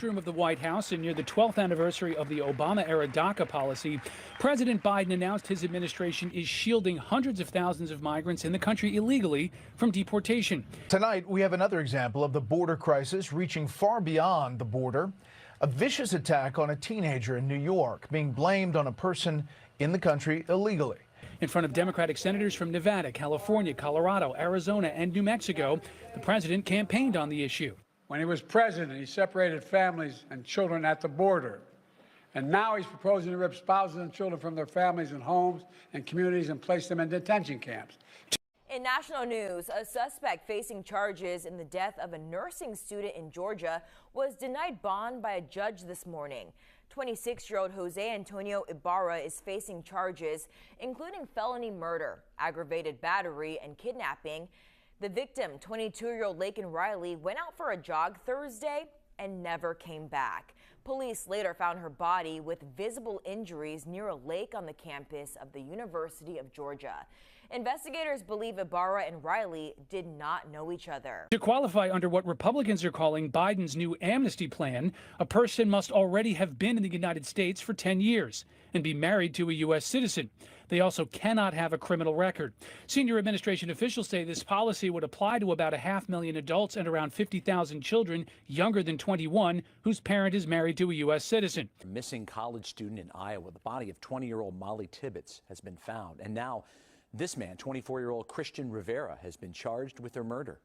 room of the White House and near the 12th anniversary of the Obama-era DACA policy, President Biden announced his administration is shielding hundreds of thousands of migrants in the country illegally from deportation. Tonight, we have another example of the border crisis reaching far beyond the border. A vicious attack on a teenager in New York being blamed on a person in the country illegally. In front of Democratic senators from Nevada, California, Colorado, Arizona, and New Mexico, the president campaigned on the issue. When he was president, he separated families and children at the border. And now he's proposing to rip spouses and children from their families and homes and communities and place them in detention camps. In national news, a suspect facing charges in the death of a nursing student in Georgia was denied bond by a judge this morning. 26-year-old Jose Antonio Ibarra is facing charges, including felony murder, aggravated battery, and kidnapping. The victim, 22-year-old Laken Riley, went out for a jog Thursday and never came back. Police later found her body with visible injuries near a lake on the campus of the University of Georgia. Investigators believe Ibarra and Riley did not know each other. To qualify under what Republicans are calling Biden's new amnesty plan, a person must already have been in the United States for 10 years and be married to a U.S. citizen. They also cannot have a criminal record. Senior administration officials say this policy would apply to about 500,000 adults and around 50,000 children younger than 21 whose parent is married to a U.S. citizen. A missing college student in Iowa, the body of 20-year-old Molly Tibbetts has been found. And now this man, 24-year-old Christian Rivera, has been charged with her murder.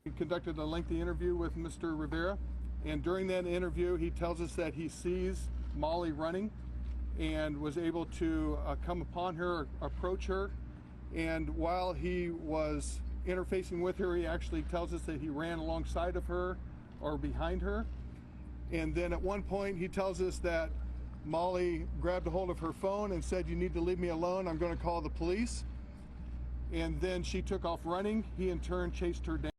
We conducted a lengthy interview with Mr. Rivera, and during that interview, he tells us that he sees Molly running and was able to come upon her, approach her, and while he was interfacing with her, he actually tells us that he ran alongside of her or behind her. And then at one point, he tells us that Molly grabbed a hold of her phone and said, "You need to leave me alone, I'm going to call the police." And then she took off running. He in turn chased her down.